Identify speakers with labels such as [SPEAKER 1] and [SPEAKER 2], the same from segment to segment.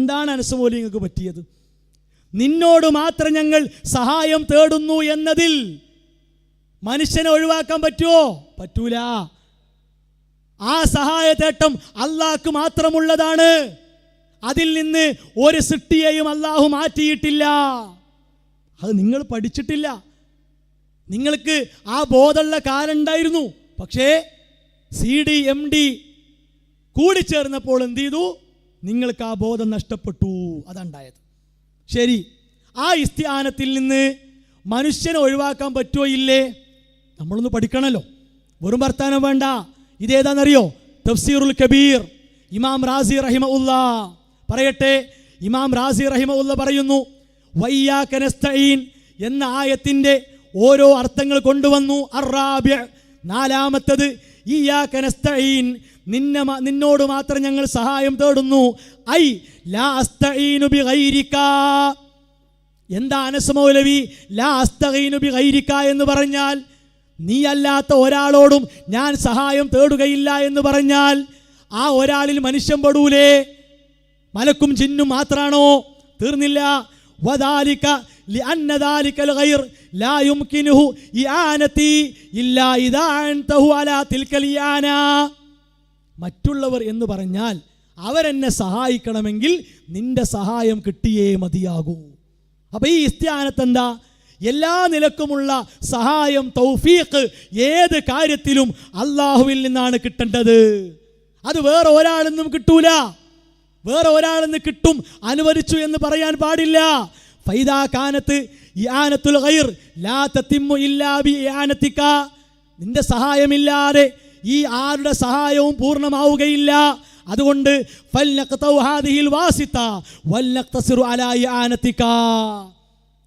[SPEAKER 1] എന്താണ് അനസ് മൗലവി നിങ്ങൾക്ക് പറ്റിയത്? നിന്നോട് മാത്രം ഞങ്ങൾ സഹായം തേടുന്നു എന്നതിൽ മനുഷ്യനെ ഒഴിവാക്കാൻ പറ്റുമോ? പറ്റൂല. ആ സഹായ തേട്ടം അള്ളാഹ്ക്ക് മാത്രമുള്ളതാണ്. അതിൽ നിന്ന് ഒരു സൃഷ്ടിയെയും അള്ളാഹു മാറ്റിയിട്ടില്ല. അത് നിങ്ങൾ പഠിച്ചിട്ടില്ല. നിങ്ങൾക്ക് ആ ബോധമുള്ള കാലം ഉണ്ടായിരുന്നു. പക്ഷേ CD MD കൂടിച്ചേർന്നപ്പോൾ എന്ത് ചെയ്തു? നിങ്ങൾക്ക് ആ ബോധം നഷ്ടപ്പെട്ടു. അതുണ്ടായത്. ശരി, ആ ഇസ്തിആനത്തിൽ നിന്ന് മനുഷ്യനെ ഒഴിവാക്കാൻ പറ്റുമോ ഇല്ലേ? നമ്മളൊന്ന് പഠിക്കണമല്ലോ. വെറും വർത്താനം വേണ്ട. ഇതേതാണെന്നറിയോ? തഫ്സീറുൽ കബീർ ഇമാം റാസി റഹിമഹുല്ലാ പറയട്ടെ. ഇമാം റാസി റഹിമഹുല്ലാ പറയുന്നു, വയ്യാക നസ്തഈൻ എന്ന ആയത്തിൻ്റെ ഓരോ അർത്ഥങ്ങൾ കൊണ്ടുവന്നു. അർറാബിഅ നാലാമത്തത്, ഇയ്യാക നസ്തഈൻ നിന്നോട് മാത്രം ഞങ്ങൾ സഹായം തേടുന്നു. ഐ ലാ അസ്തഈനു ബിഗൈരിക. എന്താ അനസ് മൗലവി ലാ അസ്തഈനു ബിഗൈരിക എന്ന് പറഞ്ഞാൽ? നീ അല്ലാത്ത ഒരാളോടും ഞാൻ സഹായം തേടുകയില്ല എന്ന് പറഞ്ഞാൽ ആ ഒരാളിൽ മനുഷ്യൻ പെടൂലേ? മലക്കും ജിന്നും മാത്രാണോ? തീർന്നില്ല. വദാലിക ലിഅന്ന ദാലികൽ ഗൈർ ലാ യുംകിനുഹു ഇആനതി ഇല്ലാ ഇദാ അൻതഹു അലാ തിൽകൽ ഇആന. മറ്റുള്ളവർ എന്ന് പറഞ്ഞാൽ അവരെന്നെ സഹായിക്കണമെങ്കിൽ നിന്റെ സഹായം കിട്ടിയേ മതിയാകൂ. അപ്പൊ ഈ ഇസ്തിആനത്ത് എന്താ? എല്ലാ നിലക്കുമുള്ള സഹായം, തൗഫീഖ് ഏത് കാര്യത്തിലും അള്ളാഹുവിൽ നിന്നാണ് കിട്ടേണ്ടത്. അത് വേറെ ഒരാളിൽ നിന്നും കിട്ടൂല. വേറെ ഒരാളിൽ നിന്ന് കിട്ടും അനുവദിച്ചു എന്ന് പറയാൻ പാടില്ല. ഫൈദാ കാനത്ത് ഇആനത്തുൽ ഗൈർ ലാ തതിമ്മു ഇല്ലാ ബി ഇആനതിക. നിന്റെ സഹായമില്ലാതെ ഈ ആരുടെ സഹായവും പൂർണ്ണമാവുകയില്ല. അതുകൊണ്ട് ഫൽനഖ്തൗ ഹാദിഹിൽ വാസിത വൽനഖ്തസിറു അലാ ഇആനതിക.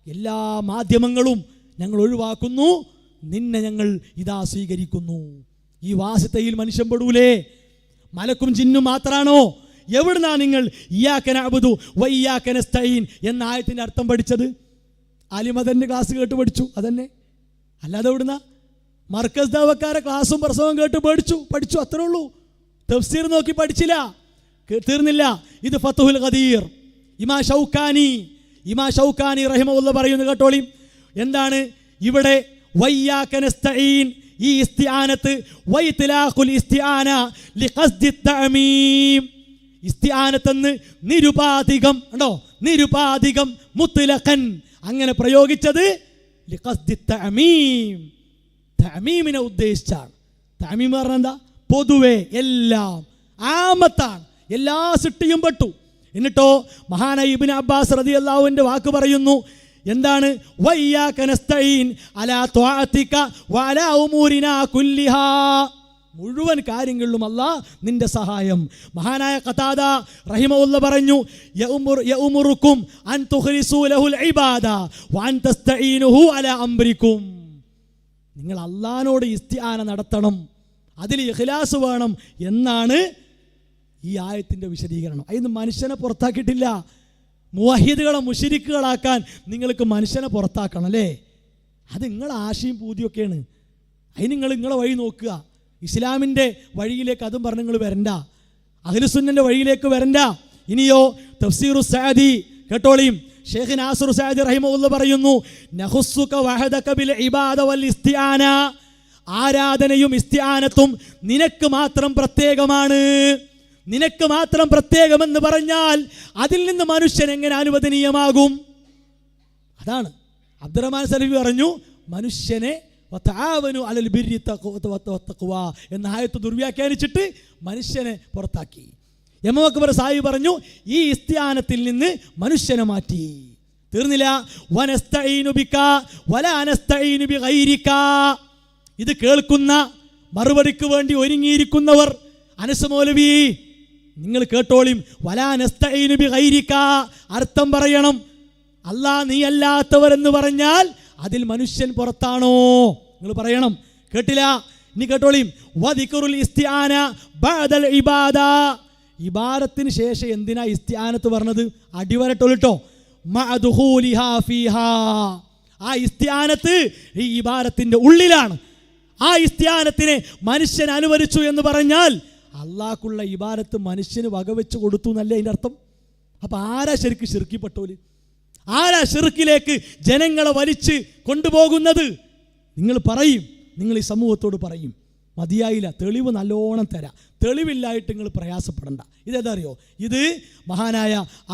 [SPEAKER 1] എല്ലാ മാധ്യമങ്ങളും ഞങ്ങൾ ഒഴിവാക്കുന്നു, നിന്നെ ഞങ്ങൾ ഇതാ സ്വീകരിക്കുന്നു. ഈ വാസിതയിൽ മനുഷ്യൻ പെടൂലേ? മലക്കും ജിന്നും മാത്രാണോ? എവിടുന്നാ നിങ്ങൾ ഇയ്യാക നഅ്ബുദു വ ഇയ്യാക നസ്തഈൻ എന്ന ആയത്തിൻ്റെ അർത്ഥം പഠിച്ചത്? അലിമദന്റെ ക്ലാസ് കേട്ട് പഠിച്ചു, അതന്നെ. അല്ലാതെ എവിടുന്ന? മർക്കസ് ദാവക്കാരെ ക്ലാസ്സും പ്രസവം കേട്ട് പഠിച്ചു, അത്രേ ഉള്ളൂ. തഫ്സീർ നോക്കി പഠിച്ചില്ല. തീർന്നില്ല. ഇത് ഫത്ഹുൽ ഖദീർ ഇമാം ഷൗക്കാനി റഹിമഹുല്ലാഹ് പറയുന്നു, കേട്ടോളി. എന്താണ് ഇവിടെ? വയ്യാക നസ്തഈൻ, ഈ ഇസ്തിആനത്ത് വൈത്ലാഖുൽ ഇസ്തിആന ലിഖസ്ദി തഅമീം. ഇസ്തിആനത്തെന്ന് നിരുപാധികം, ഉണ്ടോ? നിരുപാധികം മുത്ലഖൻ അങ്ങനെ പ്രയോഗിച്ചത് ലിഖസ്ദി തഅമീം, തഅമീമിനെ ഉദ്ദേശിച്ചാണ്. തഅമീം പറഞ്ഞാൽ എന്താ? പൊതുവെ എല്ലാം ആമത്താണ്, എല്ലാ സൃഷ്ടിയും പെട്ടു. എന്നിട്ടോ മഹാനായ ഇബ്നു അബ്ബാസ് റളിയല്ലാഹുവിന്റെ വാക്ക് പറയുന്നു, എന്താണ്? വയ്യാക നസ്തഈൻ അലാ ത്വാഅതിക വഅലാ ഉമൂരിനാ കുല്ലിഹാ. മുഴുവൻ കാര്യങ്ങളിലും അല്ലാഹ് നിന്റെ സഹായം. മഹാനായ ഖതാദ റഹിമഹുല്ലാഹ് പറഞ്ഞു, യഉമുറുക്കും അൻ തുഖ്ലിസൂ ലഹുൽ ഇബാദ വഅൻ തസ്തഈനുഹു അലാ അംരിക്കും. നിങ്ങൾ അല്ലാഹുവിനോട് ഇസ്തിആന നടത്തണം, അതിൽ ഇഖ്ലാസ് വേണം എന്നാണ് ഈ ആയത്തിൻ്റെ വിശദീകരണം. അതിന് മനുഷ്യനെ പുറത്താക്കിയിട്ടില്ല. മുവഹിദുകളെ മുശ്രിക്കുകളാക്കാൻ നിങ്ങൾക്ക് മനുഷ്യനെ പുറത്താക്കണം അല്ലേ? അത് നിങ്ങളെ ആശയും പൂതിയൊക്കെയാണ്. അതിന് നിങ്ങളെ വഴി നോക്കുക. ഇസ്ലാമിൻ്റെ വഴിയിലേക്ക് അതും പറഞ്ഞ് നിങ്ങൾ വരണ്ട, അഹ്ലുസുന്നൻ്റെ വഴിയിലേക്ക് വരണ്ട. ഇനിയോ തഫ്സീറു സഅദി കേട്ടോളിയും. ഷെയ്ഖ് നാസിർ സഅദി റഹിമഹുല്ലാഹ് പറയുന്നു, നഖുസ്സുക വഹദക ബിൽ ഇബാദ വൽ ഇസ്തിആന. ആരാധനയും ഇസ്തിആനത്തും നിനക്ക് മാത്രം പ്രത്യേകമാണ്. നിനക്ക് മാത്രം പ്രത്യേകമെന്ന് പറഞ്ഞാൽ അതിൽ നിന്ന് മനുഷ്യൻ എങ്ങനെ അനുവദനീയമാകും? അതാണ് അബ്ദുറഹ്മാൻ സലഫി പറഞ്ഞു, മനുഷ്യനെ വതആവനു അലൽ ബിർരി വത്തഖ്വ എന്ന ആയത്ത് ദുർവ്യാഖ്യാനിച്ചിട്ട് മനുഷ്യനെ പുറത്താക്കി. ഇമാം അക്ബർ സാഹിബ് പറഞ്ഞു, ഈ ഇസ്തിആനത്തിൽ നിന്ന് മനുഷ്യനെ മാറ്റി. തീർന്നില്ല. വനസ്തഈനു ബിക വലാ നസ്തഈനു ബിഗൈരിക. ഇത് കേൾക്കുന്ന മറുപടിക്ക് വേണ്ടി ഒരുങ്ങിയിരിക്കുന്നവർ, അനസ് മൗലവി നിങ്ങൾ കേട്ടോളിയും. വലാ നസ്തഈനു ബിഗൈരിക അർത്ഥം പറയണം. അല്ലാഹ് നീ അല്ലാത്തവർ എന്ന് പറഞ്ഞാൽ അതിൽ മനുഷ്യൻ പുറത്താണോ? നിങ്ങൾ പറയണം. കേട്ടില്ല? ഇനി കേട്ടോളിയും. വദിക്റുൽ ഇസ്തിആന ബഅദൽ ഇബാദ. ഇബാദത്തിന് ശേഷം എന്തിനാ ഇസ്തിആനത്ത് പറഞ്ഞത്? അടിവരട്ടോളിട്ടോ. മഅദുഖൂലിഹാ ഫീഹാ. ആ ഇസ്തിആനത്ത് ഈ ഇബാദത്തിന്റെ ഉള്ളിലാണ്. ആ ഇസ്തിആനത്തിനെ മനുഷ്യൻ അനുവദിച്ചു എന്ന് പറഞ്ഞാൽ അള്ളാഹ്ക്കുള്ള ഇബാദത്ത് മനുഷ്യന് വകവെച്ച് കൊടുത്തു എന്നല്ലേ അതിൻ്റെ അർത്ഥം? അപ്പം ആരാ ശരിക്ക് ഷിർക്കിപ്പെട്ടോല്? ആരാ ഷിർക്കിലേക്ക് ജനങ്ങളെ വലിച്ച് കൊണ്ടുപോകുന്നത്? നിങ്ങൾ പറയും, നിങ്ങൾ ഈ സമൂഹത്തോട് പറയും, മതിയായില്ല, തെളിവ് നല്ലോണം തരാം, തെളിവില്ലായിട്ട് നിങ്ങൾ പ്രയാസപ്പെടണ്ട. ഇതേതാ അറിയോ? ഇത് മഹാനായ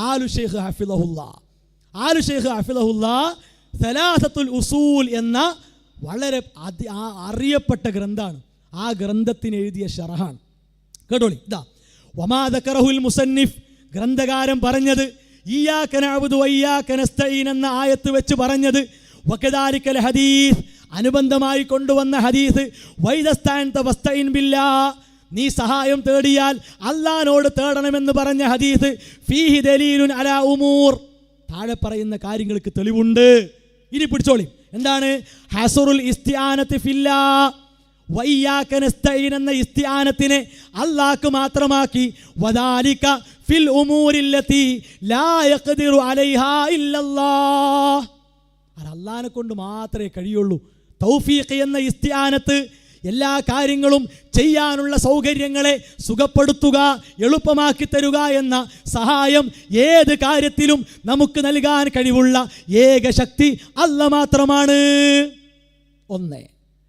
[SPEAKER 1] ആലു ഷെയ്ഖ് ഹഫിളഹുല്ല സലാസത്തുൽ ഉസൂൽ എന്ന വളരെ അറിയപ്പെട്ട ഗ്രന്ഥമാണ്. ആ ഗ്രന്ഥത്തിന് എഴുതിയ ഷറഹാണ്. കേട്ടോളി, ഇതാ വമാ ദക്കറഹുൽ മുസന്നിഫ്, ഗ്രന്ഥകാരൻ പറഞ്ഞത്, ഇയ്യാക നഅ്ബുദു വഇയ്യാക നസ്തഈൻ എന്ന ആയത്ത് വെച്ച് പറഞ്ഞത്, വകദാലിക്കൽ ഹദീസ്, അനുബന്ധമായി കൊണ്ടുവന്ന ഹദീസ്, വൈദസ്തഅൻത വസ്തഈൻ ബില്ലാഹ്, നീ സഹായം തേടിയാൽ അല്ലാഹുവോട് തേടണമെന്ന് പറഞ്ഞ ഹദീസ്, ഫീഹി ദലീലുൻ അലാ ഉമൂർ, താഴെ പറയുന്ന കാര്യങ്ങൾക്ക് തെളിവുണ്ട്. ഇനി പിടിച്ചോളി, എന്താണ്? ഹസറുൽ ഇസ്തിആനത്തി ഫില്ലാഹ്, വഇയ്യാക നസ്തഈൻ എന്ന ഇസ്തിആനത്തിനെ അല്ലാഹ്ക്ക് മാത്രമാക്കി, വദാലിക ഫിൽ ഉമൂരില്ലതി ലാ യഖ്ദിറു അലൈഹാ ഇല്ലല്ലാഹ്, അല്ലാഹനെ കൊണ്ട് മാത്രമേ കഴിയുള്ളൂ. തൗഫീഖ് എന്ന ഇസ്തിആനത്ത് എല്ലാ കാര്യങ്ങളും ചെയ്യാനുള്ള സൗകര്യങ്ങളെ സുഖപ്പെടുത്തുക, എളുപ്പമാക്കി തരുക എന്ന സഹായം ഏത് കാര്യത്തിലും നമുക്ക് നൽകാൻ കഴിവുള്ള ഏക ശക്തി അല്ലാഹ് മാത്രമാണ്. ഒന്ന്.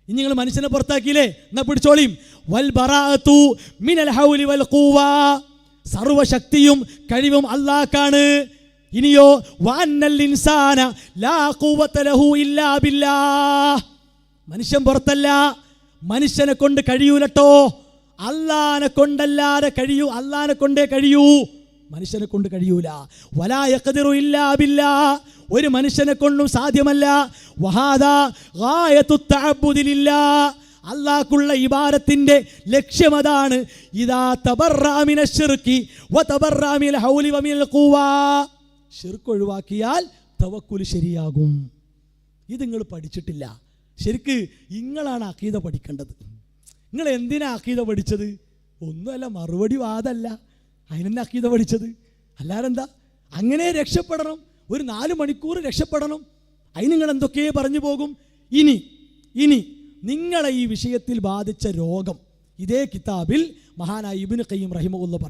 [SPEAKER 1] ഇനി നിങ്ങൾ മനുഷ്യനെ പുറത്താക്കിയില്ലേ, എന്നാ പിടിച്ചോളിയും, വൽ ബറാഅതു മിനൽ ഹൗലി വൽ ഖുവ, സർവശക്തിയും കഴിവും അല്ലാഹ്ക്കാണ്. ഇനിയോ വഅന്നൽ ഇൻസാന ലാ ഖുവത ലഹു ഇല്ലാ ബില്ലാഹ്, മനുഷ്യൻ പുറത്തല്ല, മനുഷ്യനെ കൊണ്ട് കഴിയൂലട്ടോ, അല്ലാഹനെ കൊണ്ടല്ലാതെ കഴിയൂ, അല്ലാഹനെ കൊണ്ടേ കഴിയൂ, മനുഷ്യനെ കൊണ്ട് കഴിയൂല. വലാ യഖ്ദിറു ഇല്ലാ ബില്ലാഹ്, ഒരു മനുഷ്യനെ കൊണ്ടും സാധ്യമല്ല. വഹാദാ ഗായത്തു തഅബ്ബുദി ലില്ലാഹ്, അല്ലാഹ്ക്കുള്ള ഇബാദത്തിന്റെ ലക്ഷ്യം അതാണ്. ഇദാ തബറഅ മിനശ് ശിർക്കി വതബറഅ മിനൽ ഹൗലി വമിനൽ ഖുവ, ശിർക്ക് ഒഴിവാക്കിയാൽ തവക്കുൽ ശരിയാകും. ഇത് നിങ്ങൾ പഠിച്ചിട്ടില്ല. ശരിക്ക് നിങ്ങളാണ് അഖീദ പഠിക്കേണ്ടത്. നിങ്ങൾ എന്തിനാ അഖീദ പഠിച്ചത്? ഒന്നുമല്ല, മറുപടി വാദമല്ല, അതിനെന്നെ അഖീദ പഠിച്ചത്. അല്ലാതെന്താ? അങ്ങനെ രക്ഷപ്പെടണം, ഒരു 4 മണിക്കൂർ രക്ഷപ്പെടണം. അതിന് നിങ്ങൾ എന്തൊക്കെ പറഞ്ഞു പോകും. ഇനി നിങ്ങളെ ഈ വിഷയത്തിൽ ബാധിച്ച രോഗം ഇതേ കിതാബിൽ മഹാനായ ഇബ്നു ഖയ്യിം റഹിമഹുല്ലാഹ് പറയും.